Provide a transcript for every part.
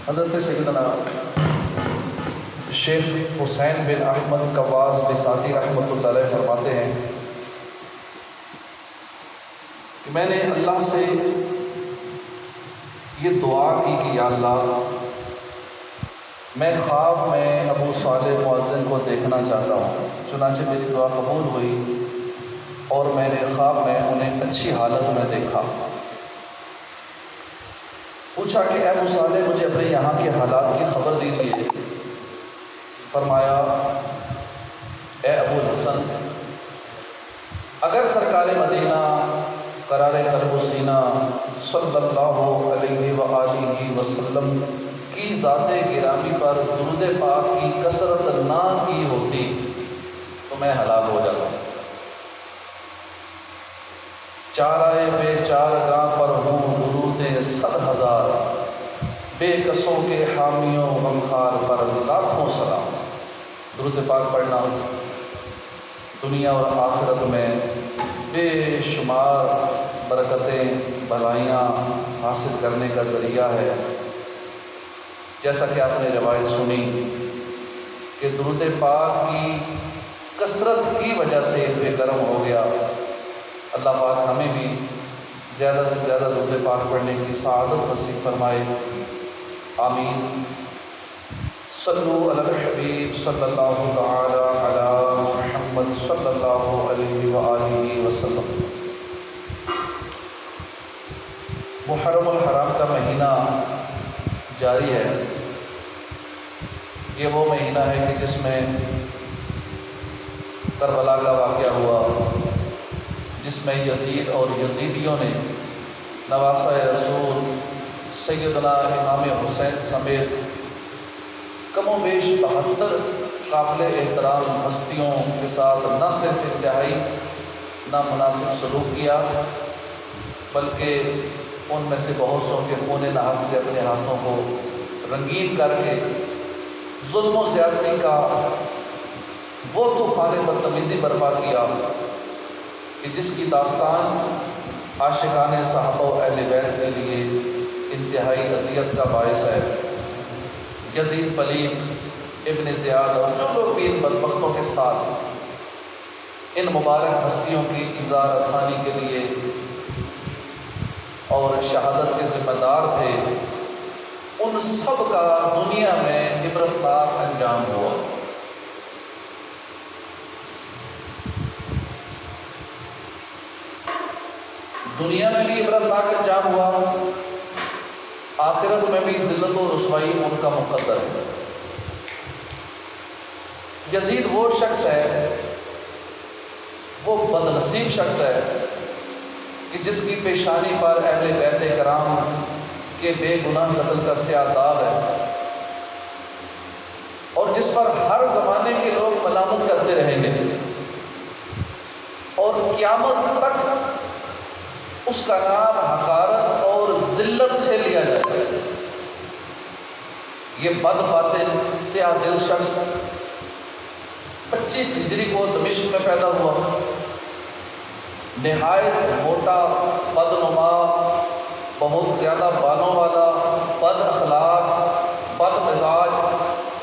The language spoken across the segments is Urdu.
حضرت سیدنا شیخ حسین بن احمد قواس بساطی رحمۃ اللہ علیہ فرماتے ہیں کہ میں نے اللہ سے یہ دعا کی کہ یا اللہ میں خواب میں ابو صالح مؤذن کو دیکھنا چاہتا ہوں، چنانچہ میری دعا قبول ہوئی اور میں نے خواب میں انہیں اچھی حالت میں دیکھا۔ پوچھا کہ اے ابو صالح مجھے اپنے یہاں کے حالات کی خبر دیجیے۔ فرمایا اے ابو الحسن، اگر سرکار مدینہ قرار قلب و سینہ صلی اللہ علیہ وآلہ وسلم کی ذات گرامی پر درود پاک کی کثرت نہ کی ہوتی تو میں ہلاک ہو جاتا۔ چارائے بے چارگاہ پر ہوں درود 100,000، بے کسوں کے حامیوں غمخوار پر لاکھوں سلام۔ درود پاک پڑھنا دنیا اور آخرت میں بے شمار برکتیں بھلائیاں حاصل کرنے کا ذریعہ ہے۔ جیسا کہ آپ نے روایت سنی کہ درود پاک کی کثرت کی وجہ سے بے کرم ہو گیا۔ اللہ پاک ہمیں بھی زیادہ سے زیادہ درود پاک پڑھنے کی سعادت نصیب فرمائے، آمین۔ صلو علی الحبیب صلی اللہ تعالی علی محمد صلی اللہ علیہ وآلہ وسلم۔ محرم الحرام کا مہینہ جاری ہے۔ یہ وہ مہینہ ہے کہ جس میں کربلا کا واقعہ ہوا، جس میں یزید اور یزیدیوں نے نواسہ رسول سیدنا امام حسین سمیت کم و بیش 72 قابل احترام ہستیوں کے ساتھ نہ صرف انتہائی نامناسب سلوک کیا، بلکہ ان میں سے بہت سو کے خون ناحق سے اپنے ہاتھوں کو رنگین کر کے ظلم و زیادتی کا وہ طوفان بدتمیزی برپا کیا کہ جس کی داستان عاشقان صحابہ و اہل بیت کے لیے انتہائی اذیت کا باعث ہے۔ یزید پلید ابن زیاد اور جو لوگ بھی ان بدبختوں کے ساتھ ان مبارک ہستیوں کی ایذا رسانی کے لیے اور شہادت کے ذمہ دار تھے، ان سب کا دنیا میں عبرتناک انجام ہوا۔ دنیا میں بھی عبرتناک انجام ہوا، آخرت میں بھی ذلت و رسوائی ان کا مقدر ہے۔ یزید وہ شخص ہے، وہ بدنصیب شخص ہے کہ جس کی پیشانی پر اہل بیت کرام کے بے گناہ قتل کا سیاہ داغ ہے، اور جس پر ہر زمانے کے لوگ ملامت کرتے رہیں گے، اور قیامت تک اس کا نام حقارت اور ذلت سے لیا جائے گا۔ یہ بد باطن سیاہ دل شخص 25 ہجری کو دمشق میں پیدا ہوا، نہایت موٹا، بدنما، بہت زیادہ بالوں والا، بد اخلاق، بد مزاج،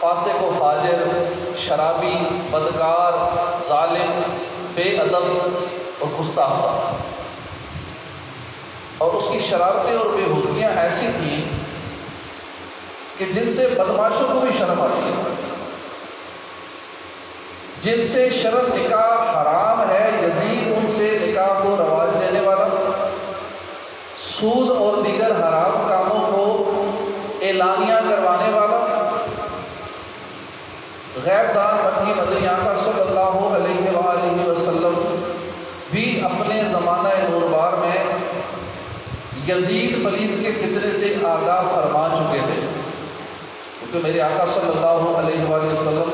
فاسق و فاجر، شرابی، بدکار، ظالم، بے ادب اور گستاخ تھا۔ اور اس کی شرارتیں اور بے حرمتیاں ایسی تھیں کہ جن سے بدماشوں کو بھی شرم آتی ہے۔ جن سے شرط نکاح حرام ہے، یزید ان سے نکاح کو رواج دینے والا، سود اور دیگر حرام کاموں کو اعلانیہ کروانے والا، غیب دان مکی مدنی آقا صلی اللہ علیہ وآلہ وسلم بھی اپنے زمانہ نوربار میں یزید پلید کے فتنے سے آگاہ فرما چکے تھے، کیونکہ میرے آقا صلی اللہ علیہ وآلہ وسلم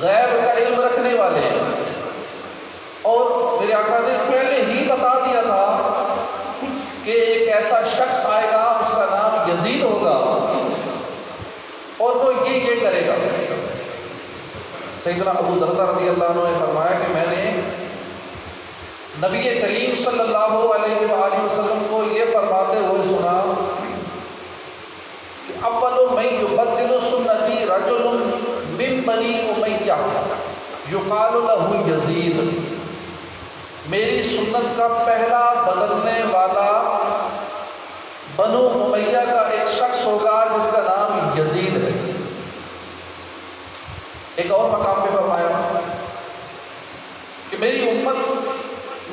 غیب کا علم رکھنے والے ہیں، اور میرے آقا نے پہلے ہی بتا دیا تھا کہ ایک ایسا شخص آئے گا، اس کا نام یزید ہوگا، اور وہ یہ کرے گا۔ سیدنا ابو درداء رضی اللہ عنہ نے فرمایا کہ میں نے نبی کریم صلی اللہ علیہ وآلہ وسلم کو یہ فرماتے ہوئے سنا کہ اول من یبدل سنتی رجل من بنی امیہ یقال له یزید، میری سنت کا پہلا بدلنے والا بنو امیہ کا ایک شخص ہوگا جس کا نام یزید ہے۔ ایک اور مقام پہ فرمایا کہ میری امت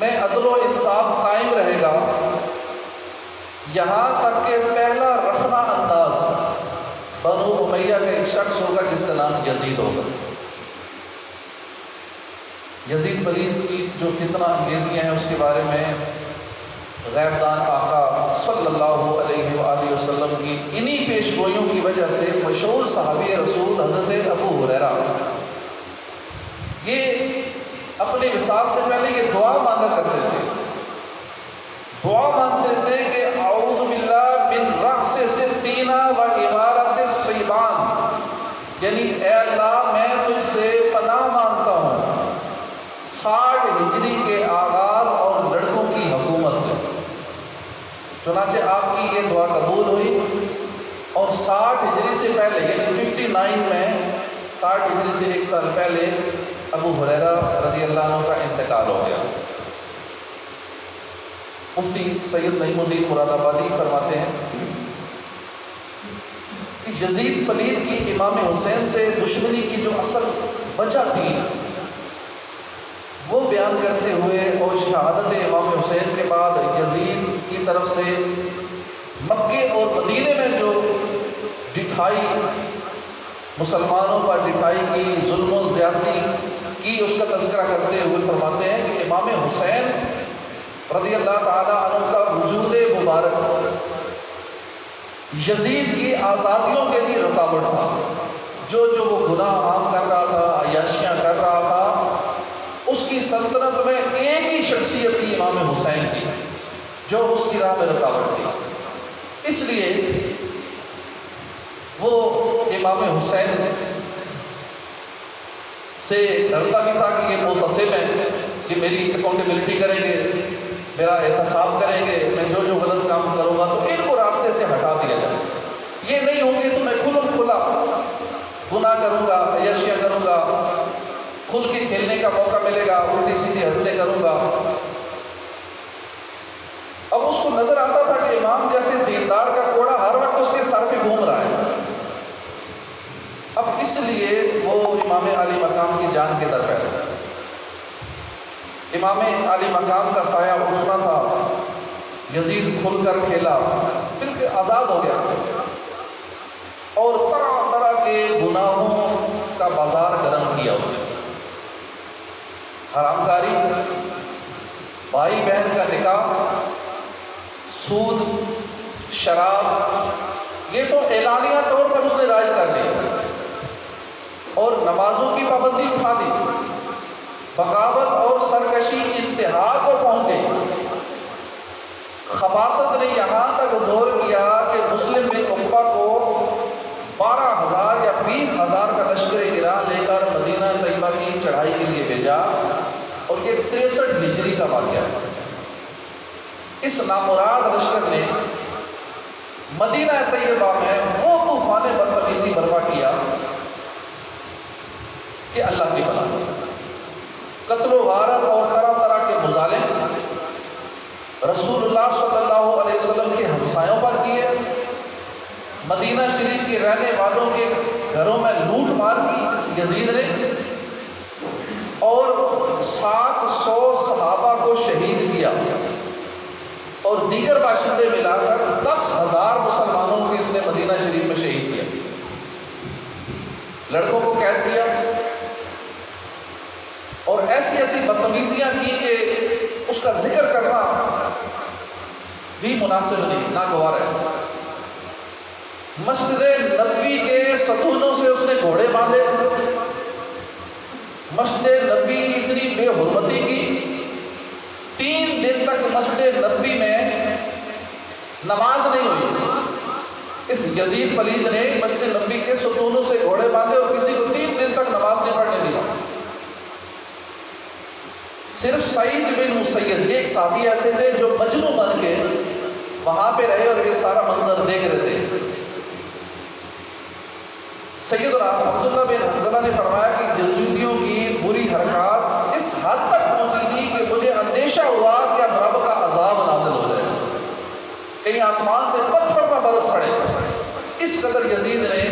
میں عدل و انصاف قائم رہے گا، یہاں تک کہ پہلا رخنہ انداز بنو امیہ کا ایک شخص ہوگا جس کا نام یزید ہوگا۔ یزید پلیز کی جو فتنہ انگیزیاں ہیں اس کے بارے میں غیب دان آقا صلی اللہ علیہ وآلہ وسلم کی انہی پیش گوئیوں کی وجہ سے مشہور صحابی رسول حضرت ابو ہریرہ یہ اپنے وصال سے پہلے یہ دعا مانگا کرتے تھے، دعا مانگتے تھے کہ اعوذ باللہ من رأس ستین و عمارت الصیبان، یعنی اے اللہ میں تجھ سے پناہ مانگتا ہوں 60 ہجری کے آغاز اور لڑکوں کی حکومت سے۔ چنانچہ آپ کی یہ دعا قبول ہوئی، اور 60 ہجری سے پہلے یعنی 59 میں 60 ہجری سے ایک سال پہلے ابو ہریرہ رضی اللہ عنہ کا انتقال ہو گیا۔ مفتی سید نعیم الدین مراد آبادی فرماتے ہیں کہ یزید پلید کی امام حسین سے دشمنی کی جو اصل وجہ تھی وہ بیان کرتے ہوئے، اور شہادت امام حسین کے بعد یزید کی طرف سے مکے اور مدینے میں جو ڈٹھائی، مسلمانوں پر ڈٹھائی کی، ظلم و زیادتی کی، اس کا تذکرہ کرتے ہوئے فرماتے ہیں کہ امام حسین رضی اللہ تعالی عنہ کا وجود مبارک یزید کی آزادیوں کے لیے رکاوٹ تھا۔ جو وہ گناہ عام کر رہا تھا، عیاشیاں کر رہا تھا، اس کی سلطنت میں ایک ہی شخصیت تھی امام حسین کی جو اس کی راہ میں رکاوٹ تھی۔ اس لیے وہ امام حسین سے ڈرتا بھی تھا کہ یہ متصب ہیں، کہ میری اکاؤنٹیبلٹی کریں گے، میرا احتساب کریں گے، میں جو غلط کام کروں گا تو ان کو راستے سے ہٹا دیا جائے، یہ نہیں ہوں گے تو میں کھلم کھلا گناہ کروں گا، عیاشیاں کروں گا، کھل کے کھیلنے کا موقع ملے گا، الٹی سیدھی حرکتیں کروں گا۔ اب اس کو نظر آتا تھا کہ امام جیسے دیندار کا کوڑا ہر وقت اس کے سر پہ گھوم لیے وہ امام عالی مقام کی جان کے در پہ ہے۔ امام عالی مقام کا سایہ اٹھنا تھا، یزید کھل کر کھیلا، بالکل آزاد ہو گیا اور طرح طرح کے گناہوں کا بازار گرم کیا اس نے۔ حرام کاری، بھائی بہن کا نکاح، سود، شراب، یہ تو اعلانیہ طور پر اس نے رائج کر لیا، اور نمازوں کی پابندی اٹھا دی، بغاوت اور سرکشی انتہا کو پہنچ گئی۔ خباثت نے یہاں تک زور کیا کہ مسلم بن عقبہ کو 12,000 یا 20,000 کا لشکر گراں لے کر مدینہ طیبہ کی چڑھائی کے لیے بھیجا، اور یہ 63 ہجری کا واقعہ ہے۔ اس نامراد لشکر نے مدینہ طیبہ میں وہ طوفان بدتمیزی برپا کیا کہ اللہ کی بلا، قتل و غارت اور طرح طرح کے مظالم رسول اللہ صلی اللہ علیہ وسلم کے ہمسایوں پر کیے، مدینہ شریف کے رہنے والوں کے گھروں میں لوٹ مار کی اس یزید نے، اور 700 صحابہ کو شہید کیا، اور دیگر باشندے ملا کر 10,000 مسلمانوں کو اس نے مدینہ شریف میں شہید کیا، لڑکوں کو قید کیا، اور ایسی ایسی بدتمیزیاں کی کہ اس کا ذکر کرنا بھی مناسب نہیں، ناگوار ہے۔ مسجد نبوی کے ستونوں سے اس نے گھوڑے باندھے، مسجد نبوی کی اتنی بے حرمتی کی، 3 دن تک مسجد نبوی میں نماز نہیں ہوئی۔ اس یزید پلید نے مسجد نبوی کے ستونوں سے گھوڑے باندھے اور کسی کو 3 دن تک نماز نہیں پڑھنے دیا۔ صرف سعید بن مسیب، ایک ساتھی ایسے تھے جو مجنون بن کے وہاں پہ رہے اور یہ سارا منظر دیکھ رہے تھے۔ سیدنا عبداللہ بن حنظلہ نے فرمایا کہ یزیدیوں کی بری حرکات اس حد تک پہنچی تھی کہ مجھے اندیشہ ہوا کہ اب رب کا عذاب نازل ہو جائے، کہیں آسمان سے پتھر نہ برس پڑے۔ اس قدر یزید نے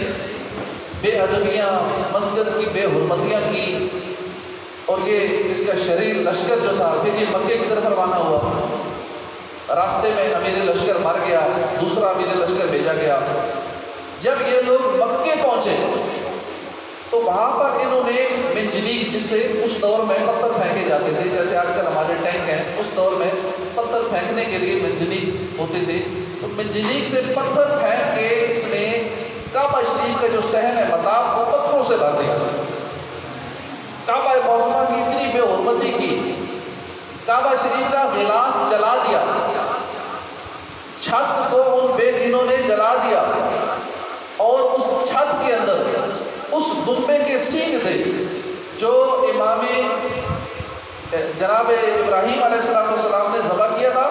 بے ادبیاں، مسجد کی بے حرمتیاں کی، اور یہ اس کا شریر لشکر جو تھا، پھر یہ مکے کی طرف روانہ ہوا، راستے میں امیر لشکر مر گیا، دوسرا امیر لشکر بھیجا گیا۔ جب یہ لوگ مکے پہنچے تو وہاں پر انہوں نے منجنیق، جس سے اس دور میں پتھر پھینکے جاتے تھے، جیسے آج کل ہمارے ٹینک ہیں، اس دور میں پتھر پھینکنے کے لیے منجنیق ہوتے تھے، تو منجنیق سے پتھر پھینک کے اس نے کعبہ شریف کا جو صحن ہے مطاف، وہ پتھروں سے بھر دیا۔ کعبہ معظمہ کی اتنی بے حرمتی کی، کعبہ شریف کا غلاف جلا دیا، چھت کو ان بے دینوں نے جلا دیا، اور اس چھت کے اندر اس دمبے کے سینگ تھے جو امام جناب ابراہیم علیہ السلام نے ذبح کیا تھا،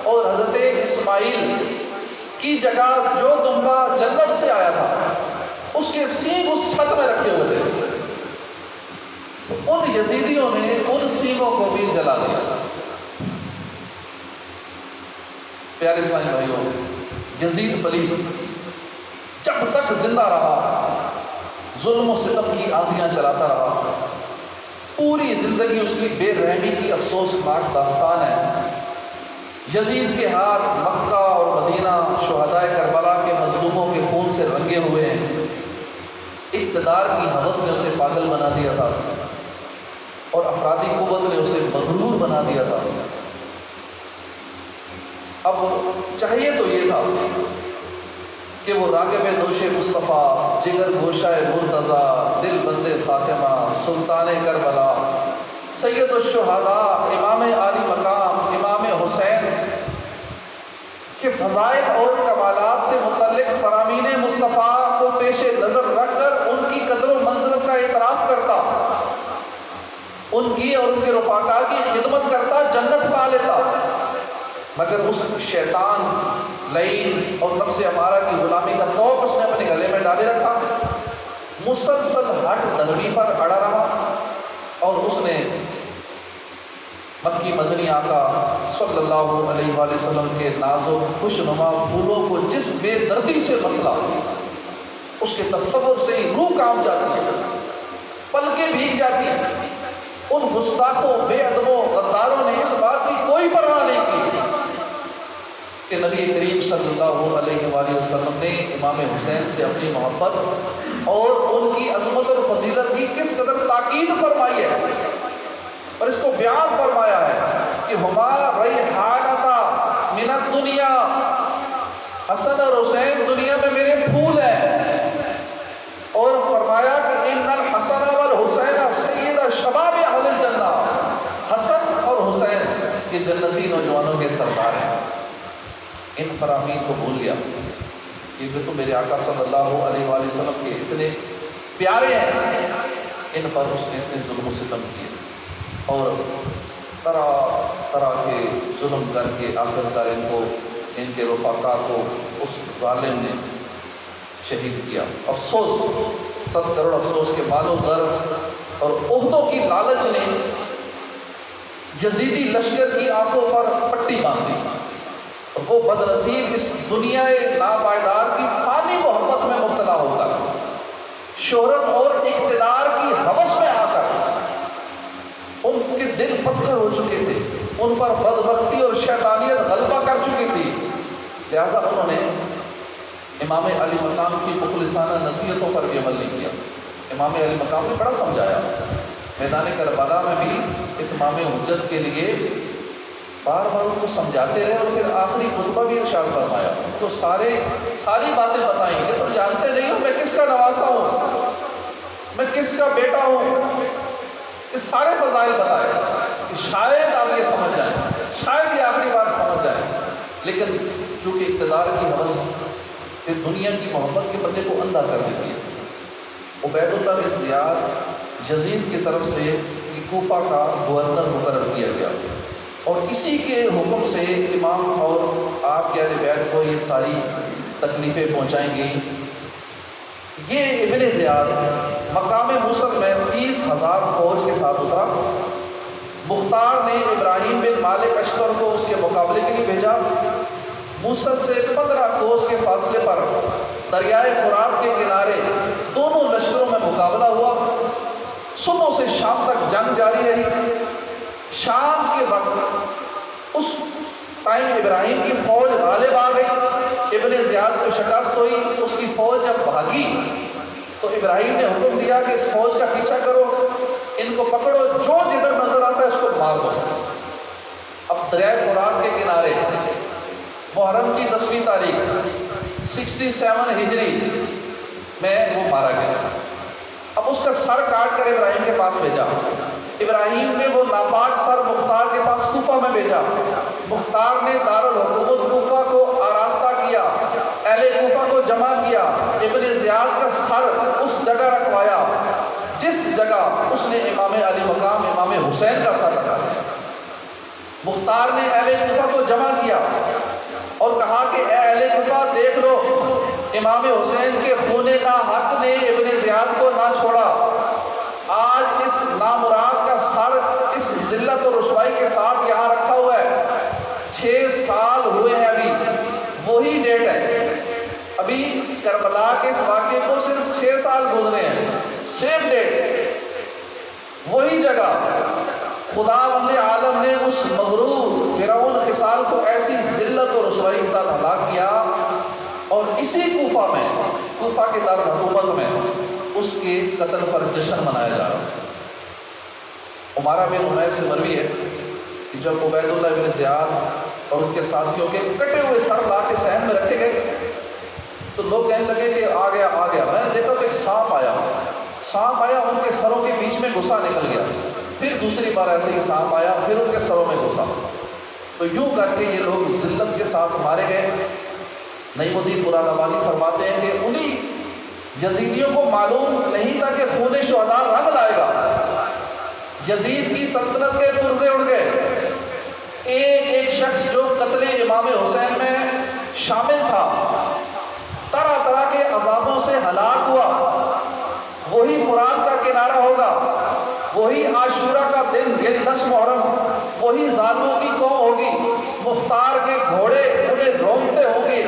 اور حضرت اسماعیل کی جگہ جو دمبا جنت سے آیا تھا اس کے سینگ اس چھت میں رکھے ہوئے تھے۔ ان یزیدیوں نے ان سینگوں کو بھی جلا دیا۔ پیارے اسلامی بھائیوں، یزید پلید جب تک زندہ رہا ظلم و ستم کی آندیاں چلاتا رہا، پوری زندگی اس کی بے رحمی کی افسوسناک داستان ہے۔ یزید کے ہاتھ مکہ اور مدینہ شہدائے کربلا کے مظلوموں کے خون سے رنگے ہوئے ہیں۔ اقتدار کی ہوس نے اسے پاگل بنا دیا تھا، اور افرادی قوت نے اسے مغرور بنا دیا تھا۔ اب چاہیے تو یہ تھا کہ وہ راغب دوش مصطفیٰ، جگر گوشہ مرتضیٰ، دل بند فاطمہ، سلطان کربلا، سید الشہداء، امام عالی مقام، امام حسین کے فضائل اور کمالات سے متعلق فرامین مصطفیٰ کو پیش نظر رکھ کر ان کی قدر و منزلت کا اعتراف کرتا، ان کی اور ان کے رفقا کی خدمت کرتا، جنت پا لیتا، مگر اس شیطان لعین اور نفس امارہ کی غلامی کا توق اس نے اپنے گلے میں ڈالے رکھا، مسلسل ہٹ دھرمی پر اڑا رہا، اور اس نے مکی مدنی آقا صلی اللہ علیہ وآلہ وسلم کے نازک خوشنما پھولوں کو جس بے دردی سے مسلا، اس کے تصور سے ہی روح کانپ جاتی ہے، پلکیں بھیگ جاتی ہیں۔ ان گستاخوں، بے ادبوں، غداروں نے اس بات کی کوئی پرواہ نہیں کی کہ نبی کریم صلی اللہ علیہ وآلہ وسلم نے امام حسین سے اپنی محبت اور ان کی عظمت اور فضیلت کی کس قدر تاکید فرمائی ہے، اور اس کو بیان فرمایا ہے کہ ہما ریحانتا من الدنیا، حسن اور حسین دنیا میں میرے پھول ہیں، اور فرمایا کہ ان الحسن والحسین سید شباب اہل الجنہ، حسن اور حسین یہ جنتی نوجوانوں کے سردار ہیں۔ ان فرامین کو بھول گیا، یہ تو میرے آقا صلی اللہ علیہ وآلہ وسلم کے اتنے پیارے ہیں، ان پر اس نے اتنے ظلم و ستم کیے اور طرح طرح کے ظلم کر کے آخرکار ان کو، ان کے رفقا کو اس ظالم نے شہید کیا۔ افسوس، 100 کروڑ افسوس کے مال و زر اور عہدوں کی لالچ نے یزیدی لشکر کی آنکھوں پر پٹی باندھی، اور وہ بد نصیب اس دنیا ناپائیدار کی فانی محبت میں مبتلا ہو کر، شہرت اور اقتدار کی ہوس میں آ کر ان کے دل پتھر ہو چکے تھے، ان پر بدبختی اور شیطانیت غلبہ کر چکی تھی، لہذا انہوں نے امام علی مقام کی مخلصانہ نصیحتوں پر بھی عمل نہیں کیا۔ امام علی مقام نے بڑا سمجھایا، میدان کربلا میں بھی اتمام حجت کے لیے بار بار ان کو سمجھاتے رہے، اور پھر آخری خطبہ بھی ارشاد فرمایا، تو ساری باتیں بتائیں کہ تم جانتے نہیں ہو میں کس کا نواسا ہوں، میں کس کا بیٹا ہوں، یہ سارے فضائل بتائے کہ شاید آپ یہ سمجھ جائیں، شاید یہ آخری بار سمجھ جائیں، لیکن چونکہ اقتدار کی ہوس پھر دنیا کی محبت کے بندے کو اندھا کر دیتی ہے۔ عبید اللہ بن زیاد یزید کی طرف سے کوفہ کا گورنر مقرر کیا گیا، اور اسی کے حکم سے امام اور آپ کے اہل بیت کو یہ ساری تکلیفیں پہنچائیں گی۔ یہ ابن زیاد مقام موصل میں 30,000 فوج کے ساتھ اترا۔ مختار نے ابراہیم بن مالک اشتر کو اس کے مقابلے کے لیے بھیجا۔ موصل سے 15 کوس کے فاصلے پر دریائے فرات کے کنارے دونوں لشکروں میں مقابلہ ہوا۔ صبح سے شام تک جنگ جاری رہی۔ شام کے وقت اس ٹائم ابراہیم کی فوج غالب آ گئی، ابن زیاد کو شکست ہوئی۔ اس کی فوج جب بھاگی تو ابراہیم نے حکم دیا کہ اس فوج کا پیچھا کرو، ان کو پکڑو، جو جدھر نظر آتا ہے اس کو مار دو۔ اب دریائے فرات کے کنارے محرم کی 10ویں تاریخ 67 ہجری میں وہ مارا گیا۔ اب اس کا سر کاٹ کر ابراہیم کے پاس بھیجا۔ ابراہیم نے وہ ناپاک سر مختار کے پاس کوفہ میں بھیجا۔ مختار نے دارالحکومت کوفہ کو آراستہ کیا، اہل کوفہ کو جمع کیا، ابن زیاد کا سر اس جگہ رکھوایا جس جگہ اس نے امام علی مقام امام حسین کا سر رکھا۔ مختار نے اہل کوفہ کو جمع کیا اور کہا کہ اے اہل کوفہ دیکھ لو، امام حسین کے خون ناحق نے ابن زیاد کو نہ چھوڑا۔ آج اس نامراد کا سر اس ذلت اور رسوائی کے ساتھ یہاں رکھا ہوا ہے۔ 6 سال ہوئے ہیں، ابھی وہی ڈیٹ ہے، ابھی کربلا کے اس واقعے کو صرف 6 سال گزرے ہیں، سیم ڈیٹ، وہی جگہ۔ خدا بند عالم نے اس مغرور فرعون خصال کو ایسی ذلت اور رسوائی کے ساتھ ہلاک کیا، اور اسی کوفہ میں، کوفہ کے دارالحکومت میں اس کے قتل پر جشن منایا جا رہا ہے۔ عمارہ بن عمیر سے مروی ہے کہ جب عبید اللہ بن زیاد اور ان کے ساتھیوں کے کٹے ہوئے سر لا کے صحن میں رکھے گئے تو لوگ کہنے لگے کہ آ گیا آ گیا۔ میں نے دیکھا کہ ایک سانپ آیا، ان کے سروں کے بیچ میں گھسا نکل گیا۔ پھر دوسری بار ایسے ہی سانپ آیا، پھر ان کے سروں میں گھسا۔ تو یوں کر کے یہ لوگ ذلت کے ساتھ مارے گئے۔ نعیم الدین مرادآبادی فرماتے ہیں کہ انہی یزیدیوں کو معلوم نہیں تھا کہ خون شہداء رنگ لائے گا۔ یزید کی سلطنت کے پرزے اڑ گئے۔ ایک ایک شخص جو قتل امام حسین میں شامل تھا طرح طرح کے عذابوں سے ہلاک ہوا۔ وہی فرات کا کنارہ ہوگا، وہی عاشورہ کا دن یعنی 10 محرم، وہی ظالموں کی قوم ہوگی۔ مختار کے گھوڑے انہیں روکتے ہوں گے،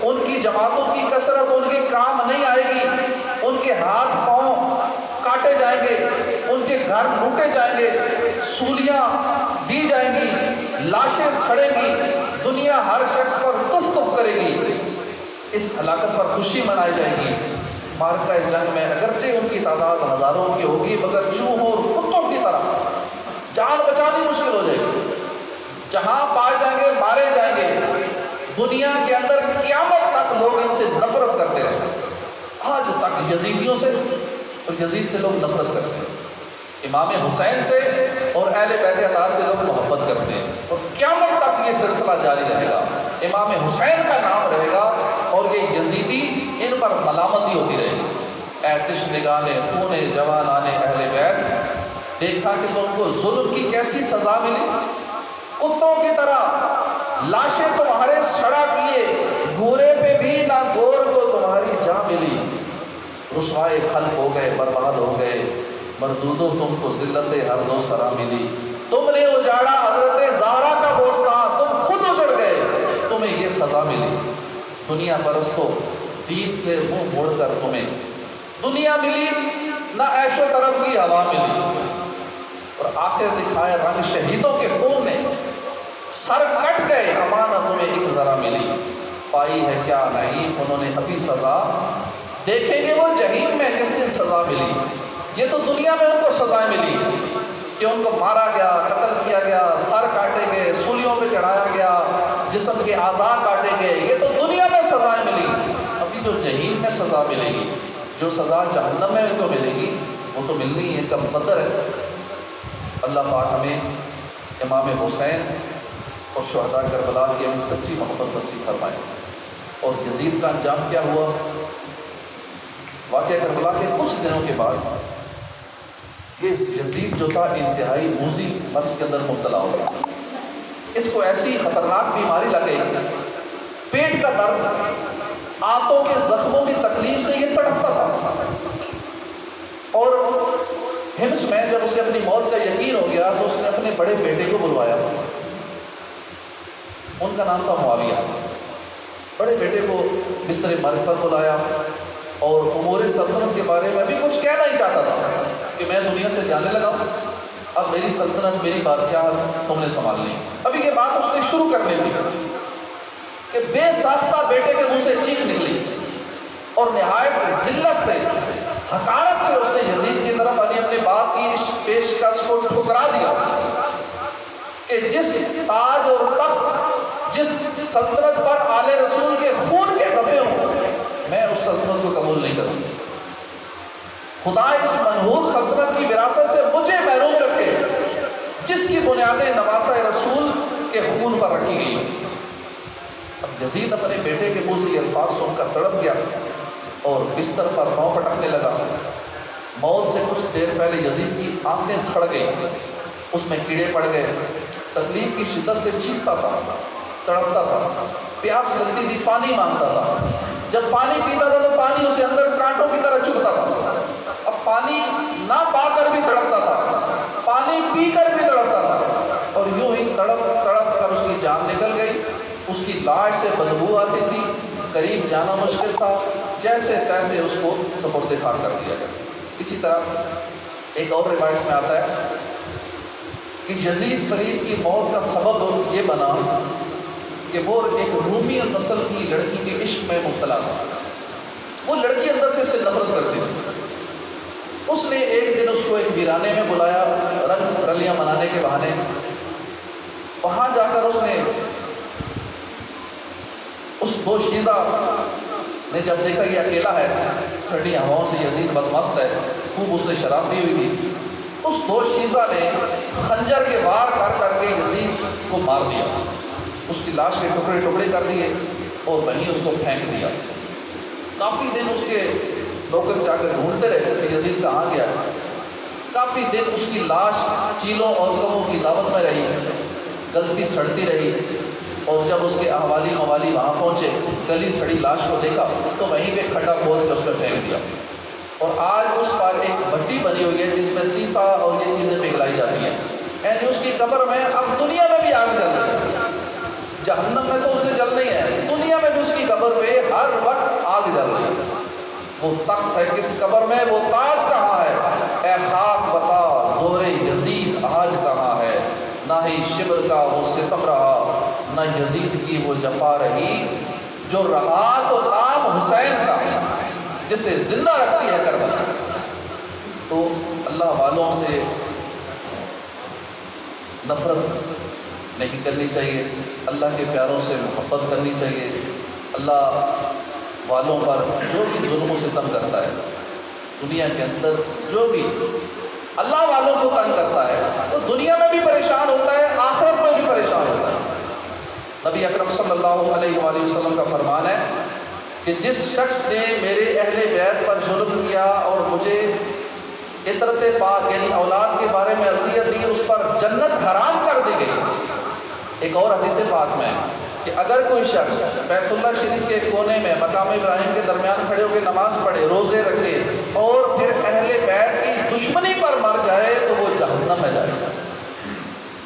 ان کی جماعتوں کی کثرت ان کے کام نہیں آئے گی۔ کاٹے جائیں گے، ان کے گھر لوٹے جائیں گے، سولیاں دی جائیں گی، لاشیں سڑیں گی، دنیا ہر شخص پر تف تف کرے گی، اس ہلاکت پر خوشی منائی جائے گی۔ معرکہ جنگ میں اگرچہ ان کی تعداد ہزاروں کی ہوگی، مگر چوہوں اور کتوں کی طرح جان بچانی مشکل ہو جائے گی، جہاں پائے جائیں گے مارے جائیں گے۔ دنیا کے اندر قیامت تک لوگ ان سے نفرت کرتے رہے، آج تک یزیدیوں سے اور یزید سے لوگ نفرت کرتے ہیں، امام حسین سے اور اہل بیت اطہار سے لوگ محبت کرتے ہیں، اور قیامت تک یہ سلسلہ جاری رہے گا۔ امام حسین کا نام رہے گا اور یہ یزیدی ان پر ملامتی ہوتی رہے گی۔ اے تشنگان خون جوانان اہل بیت، دیکھا کہ تم کو ظلم کی کیسی سزا ملی، کتوں کی طرح لاشیں تمہارے سڑا کیے، گورے پہ بھی نہ گور کو تمہاری جا ملی، رسوائے خلق ہو گئے برباد ہو گئے، مردودوں تم کو ذلت ہر دو سرا ملی، تم نے اجاڑا حضرت زہرا کا بوستان، تم خود اجڑ گئے، تمہیں یہ سزا ملی۔ دنیا پرستو، دین سے منہ موڑ کر تمہیں دنیا ملی، نہ عیش و طرب کی ہوا ملی، اور آخر دکھائے رنگ شہیدوں کے خون نے، سر کٹ گئے امانت تمہیں ایک ذرا ملی، پائی ہے کیا نہیں انہوں نے ابھی سزا، دیکھیں گے وہ جہنم میں جس دن سزا ملی۔ یہ تو دنیا میں ان کو سزائیں ملی کہ ان کو مارا گیا، قتل کیا گیا، سر کاٹے گئے، سولیوں پہ چڑھایا گیا، جسم کے اعضاء کاٹے گئے، یہ تو دنیا میں سزائیں ملی۔ ابھی جو جہنم میں سزا ملے گی، جو سزا جہنم میں ان کو ملے گی، وہ تو ملنی ہے، کم قدر ہے۔ اللہ پاک ہمیں امام حسین اور شہداء کربلا کی ہمیں سچی محبت نصیب فرمائے۔ اور یزید کا انجام کیا ہوا؟ واقعہ کربلا کے کچھ دنوں کے بعد یہ یزید جو تھا انتہائی موذی مرض کے اندر مبتلا ہو گیا، اس کو ایسی خطرناک بیماری لگ گئی، پیٹ کا درد، آنتوں کے زخموں کی تکلیف سے یہ تڑپتا تھا، اور ہمس میں جب اسے اپنی موت کا یقین ہو گیا تو اس نے اپنے بڑے بیٹے کو بلوایا، ان کا نام تھا معاویہ۔ بڑے بیٹے کو بستر مرگ پر بلایا اور امور سلطنت کے بارے میں بھی کچھ کہنا ہی چاہتا تھا کہ میں دنیا سے جانے لگا ہوں، اب میری سلطنت، میری بادشاہت تم نے سنبھالنی۔ ابھی یہ بات اس نے شروع کرنے دی کہ بے ساختہ بیٹے کے منہ سے چیخ نکلی، اور نہایت ذلت سے، حقارت سے اس نے یزید کی طرف اپنے باپ کی اس پیشکش کو ٹھکرا دیا کہ جس تاج اور تخت، جس سلطنت پر آل رسول کے خون کے دھبے ہوں، میں اس سلطنت کو قبول نہیں کروں گا۔ خدا اس منحوس سلطنت کی وراثت سے مجھے محروم رکھے جس کی بنیادیں نواسہ رسول کے خون پر رکھی گئی۔ اب یزید اپنے بیٹے کے منہ سے یہ الفاظ سن کر تڑپ گیا اور بستر پر پاؤں پٹکنے لگا۔ موت سے کچھ دیر پہلے یزید کی آنکھیں سڑ گئی، اس میں کیڑے پڑ گئے، تکلیف کی شدت سے چیختا تھا، تڑپتا تھا، پیاس لگتی تھی، پانی مانگتا تھا، جب پانی پیتا تھا تو پانی اسے اندر کانٹوں کی طرح چبھتا تھا، اب پانی نہ پا کر بھی تڑپتا تھا، پانی پی کر بھی تڑپتا تھا، اور یوں ہی تڑپ تڑپ کر اس کی جان نکل گئی۔ اس کی لاش سے بدبو آتی تھی، قریب جانا مشکل تھا، جیسے تیسے اس کو سپرد خاک کر دیا گیا۔ اسی طرح ایک اور روایت میں آتا ہے کہ یزید فرید کی موت کا سبب یہ بنا کہ وہ ایک رومی نسل کی لڑکی کے عشق میں مبتلا تھا، وہ لڑکی اندر سے اسے نفرت کرتی تھی۔ اس نے ایک دن اس کو ایک ویرانے میں بلایا، رنگ رلیاں منانے کے بہانے، وہاں جا کر اس نے اس دوشیزہ نے جب دیکھا یہ اکیلا ہے، ٹھنڈی ہواؤں سے یزید بدمست ہے، خوب اس نے شراب پی ہوئی تھی، اس دوشیزہ نے خنجر کے وار کر کر کے یزید کو مار دیا، اس کی لاش کے ٹکڑے ٹکڑے کر دیے اور وہیں اس کو پھینک دیا۔ کافی دن اس کے نوکر جا کر ڈھونڈتے رہے کہ یزید کہاں گیا ہے، کافی دن اس کی لاش چیلوں اور کموں کی دعوت میں رہی، گلتی سڑتی رہی، اور جب اس کے احوالی موالی وہاں پہنچے، گلی سڑی لاش کو دیکھا تو وہیں پہ کھڈا کھود کے اس میں پھینک دیا، اور آج اس پر ایک بھٹی بنی ہوئی ہے جس میں سیسا اور یہ چیزیں پگھلائی جاتی ہیں، یعنی اس کی قبر میں اب دنیا میں بھی آگ جل رہی ہے، جہنم میں تو اس نے جل نہیں ہے، دنیا میں بھی اس کی قبر پہ ہر وقت آگ جل رہی ہے۔ وہ تخت ہے کس قبر میں، وہ تاج کہاں ہے، اے خاک بتا زور یزید آج کہاں ہے، نہ ہی شبر کا وہ ستم رہا، نہ یزید کی وہ جفا رہی، جو رہا تو نام حسین کا، جسے زندہ رکھتی ہے کربلا۔ تو اللہ والوں سے نفرت نہیں کرنی چاہیے، اللہ کے پیاروں سے محبت کرنی چاہیے۔ اللہ والوں پر جو بھی ظلم و ستم کرتا ہے دنیا کے اندر، جو بھی اللہ والوں کو تنگ کرتا ہے وہ دنیا میں بھی پریشان ہوتا ہے، آخرت میں بھی پریشان ہوتا ہے۔ نبی اکرم صلی اللہ علیہ وآلہ وسلم کا فرمان ہے کہ جس شخص نے میرے اہل بیت پر ظلم کیا اور مجھے عطرت پاک یعنی اولاد کے بارے میں وصیت دی، اس پر جنت حرام کر دی گئی۔ ایک اور حدیث پاک میں کہ اگر کوئی شخص بیت اللہ شریف کے کونے میں مقام ابراہیم کے درمیان کھڑے ہو کے نماز پڑھے، روزے رکھے اور پھر اہل بیت کی دشمنی پر مر جائے تو وہ جہنم میں جائے گا۔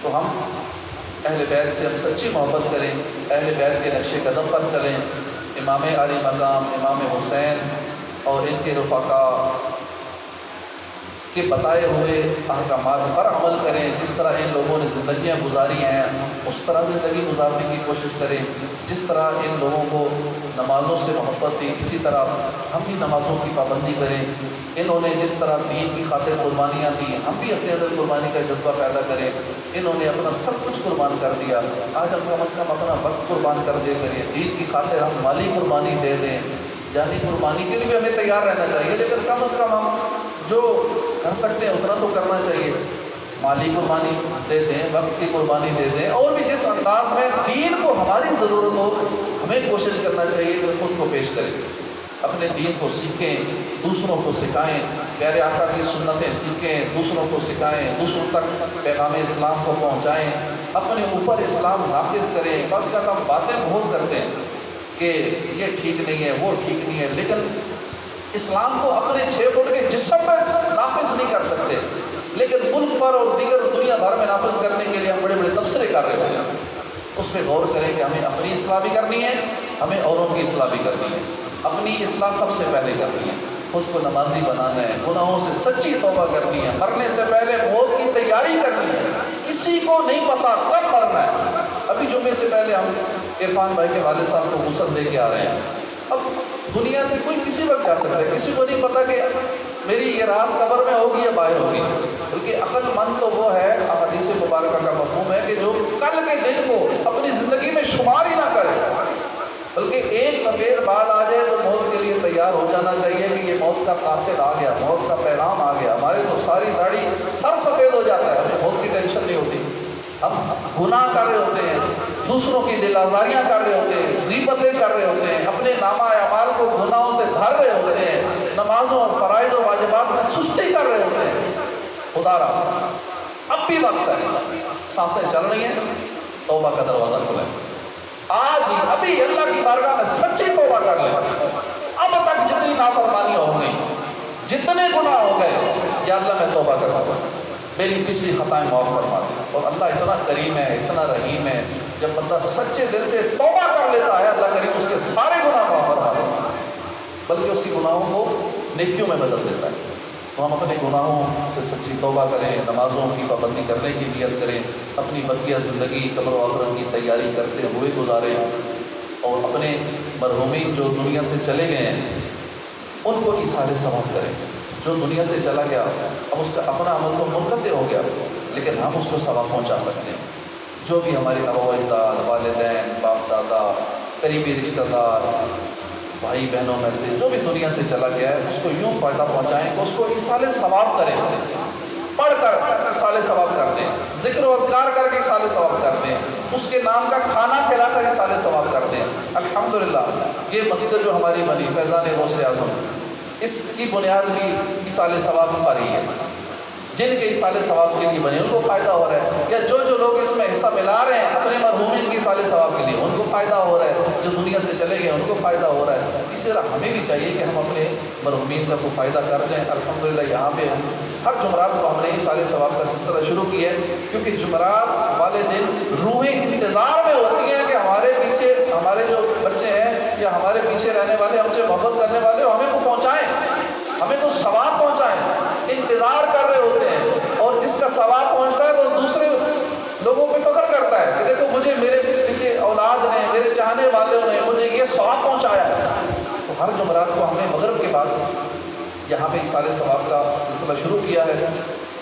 تو ہم اہل بیت سے ہم سچی محبت کریں، اہل بیت کے نقش قدم پر چلیں، امام علی مقام امام حسین اور ان کے رفقا کے بتائے ہوئے احکامات پر عمل کریں۔ جس طرح ان لوگوں نے زندگیاں گزاری ہیں اس طرح زندگی گزارنے کی کوشش کریں۔ جس طرح ان لوگوں کو نمازوں سے محبت تھی اسی طرح ہم بھی نمازوں کی پابندی کریں۔ انہوں نے جس طرح دین کی خاطر قربانیاں دی ہم بھی اپنے اندر قربانی کا جذبہ پیدا کریں۔ انہوں نے اپنا سب کچھ قربان کر دیا، آج ہم کم از کم اپنا وقت قربان کر دے کریں، دین کی خاطر ہم مالی قربانی دے دیں، جانی قربانی کے لیے بھی ہمیں تیار رہنا چاہیے، لیکن کم از کم ہم جو کر سکتے ہیں اتنا تو کرنا چاہیے۔ مالی قربانی دے دیں، وقت کی قربانی دے دیں، اور بھی جس انداز میں دین کو ہماری ضرورت ہو ہمیں کوشش کرنا چاہیے کہ خود کو پیش کریں، اپنے دین کو سیکھیں، دوسروں کو سکھائیں، پیارے آقا کی سنتیں سیکھیں، دوسروں کو سکھائیں، دوسروں تک پیغام اسلام کو پہنچائیں، اپنے اوپر اسلام نافذ کریں۔ بس کا ہم باتیں بہت کرتے ہیں کہ یہ ٹھیک نہیں ہے وہ ٹھیک نہیں ہے، لیکن اسلام کو اپنے 6 فٹ کے جسم پر نافذ نہیں کر سکتے، لیکن ملک پر اور دیگر دنیا بھر میں نافذ کرنے کے لیے ہم بڑے بڑے تبصرے کر رہے ہیں۔ اس پہ غور کریں کہ ہمیں اپنی اصلاح بھی کرنی ہے، ہمیں اوروں کی اصلاح بھی کرنی ہے۔ اپنی اصلاح سب سے پہلے کرنی ہے، خود کو نمازی بنانا ہے، گناہوں سے سچی توبہ کرنی ہے، مرنے سے پہلے موت کی تیاری کرنی ہے۔ کسی کو نہیں پتا کب مرنا ہے۔ ابھی جمعے سے پہلے ہم عرفان بھائی کے والد صاحب کو غسل دے کے آ رہے ہیں۔ اب دنیا سے کوئی کسی وقت جا سکتا ہے، کسی کو نہیں پتا کہ میری یہ رات قبر میں ہوگی یا باہر ہوگی، بلکہ عقل مند تو وہ ہے، حدیث مبارکہ کا مفہوم ہے کہ جو کل کے دن کو اپنی زندگی میں شمار ہی نہ کرے، بلکہ ایک سفید بال آ جائے تو موت کے لیے تیار ہو جانا چاہیے کہ یہ موت کا قاصد آ گیا، موت کا پیغام آ گیا۔ ہمارے تو ساری داڑھی سر سفید ہو جاتا ہے، ہمیں موت کی ٹینشن نہیں ہوتی۔ ہم گناہ کر رہے ہوتے ہیں، دوسروں کی دل آزاریاں کر رہے ہوتے ہیں، غیبتیں کر رہے ہوتے ہیں، اپنے نامہ اعمال کو گناہوں سے بھر رہے ہوتے ہیں، نمازوں فرائض و واجبات میں سستی کر رہے ہوتے ہیں۔ خدا را اب بھی وقت ہے، سانسیں چل رہی ہیں، توبہ کا دروازہ کھلا ہے، آج ہی ابھی اللہ کی بارگاہ میں سچی توبہ کر لیں۔ اب تک جتنی نافرمانیاں ہو گئی، جتنے گناہ ہو گئے، یا اللہ میں توبہ کرتا ہوں، میری پچھلی خطائیں معاف فرما دیں۔ اور اللہ اتنا کریم ہے، اتنا رحیم ہے، جب بندہ سچے دل سے توبہ کر لیتا ہے اللہ کریم اس کے سارے گناہ معاف فرما دیتا ہے، بلکہ اس کی گناہوں کو نیکیوں میں بدل دیتا ہے۔ تو ہم اپنے گناہوں سے سچی توبہ کریں، نمازوں کی پابندی کرنے کی نیت کریں، اپنی بقیہ زندگی قبر و آخرت کی تیاری کرتے ہوئے گزاریں، اور اپنے مرحومین جو دنیا سے چلے گئے ہیں ان کو ایصال ثواب کریں۔ جو دنیا سے چلا گیا اب اس کا اپنا عمل تو منقطع ہو گیا، لیکن ہم اس کو ثواب پہنچا سکتے ہیں۔ جو بھی ہمارے آبا و اجداد، والدین، باپ دادا، قریبی رشتہ دار، بھائی بہنوں میں سے جو بھی دنیا سے چلا گیا ہے اس کو یوں فائدہ پہنچائیں کہ اس کو ایصال ثواب کریں، پڑھ کر ایصال ثواب کر دیں، ذکر و اذکار کر کے ایصال ثواب کر دیں، اس کے نام کا کھانا کھلا کر ایصال ثواب کر دیں۔ الحمدللہ یہ مسجد جو ہماری بنی فیضان غوث اعظم، اس کی بنیاد بھی ایصال ثواب پر ہی ہے۔ جن کے ایصال ثواب کے لیے بنے ان کو فائدہ ہو رہا ہے، یا جو لوگ اس میں حصہ ملا رہے ہیں اپنے مرحومین کے ایصال ثواب کے لیے ان کو فائدہ ہو رہا ہے، جو دنیا سے چلے گئے ان کو فائدہ ہو رہا ہے۔ اسی طرح ہمیں بھی چاہیے کہ ہم اپنے مرحومین کا کوئی فائدہ کر جائیں۔ الحمدللہ یہاں پہ ہر جمعرات کو ہم نے ایصال ثواب کا سلسلہ شروع کیا ہے، کیونکہ جمعرات والے دن روحیں انتظار میں ہوتی ہیں کہ ہمارے پیچھے ہمارے جو بچے ہیں یا ہمارے پیچھے رہنے والے، ہم سے محبت کرنے والے ہمیں کو پہنچائیں، ہمیں تو ثواب پہنچائیں، انتظار جس کا ثواب پہنچتا ہے وہ دوسرے لوگوں پہ فخر کرتا ہے کہ دیکھو مجھے میرے پیچھے اولاد نے، میرے چاہنے والوں نے مجھے یہ ثواب پہنچایا ہے۔ تو ہر جمعرات کو ہم نے مغرب کے بعد یہاں پہ ایصال ثواب کا سلسلہ شروع کیا ہے،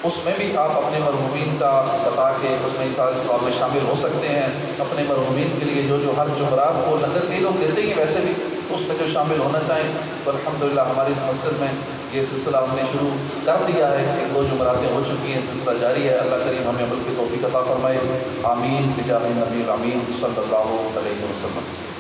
اس میں بھی آپ اپنے مرحومین کا بتا کے اس میں ایصال ثواب میں شامل ہو سکتے ہیں۔ اپنے مرحومین کے لیے جو ہر جمعرات کو لنگر کئی لوگ دیتے ہی ویسے بھی، اس میں جو شامل ہونا چاہیں تو الحمدللہ ہماری اس مسجد میں یہ سلسلہ ہم نے شروع کر دیا ہے، ایک دو جمعراتیں ہو چکی ہیں، سلسلہ جاری ہے۔ اللہ کریم ہمیں عمل کی توفیق عطا فرمائے، آمین بجاہ نبی الامین صلی اللہ علیہ وسلم۔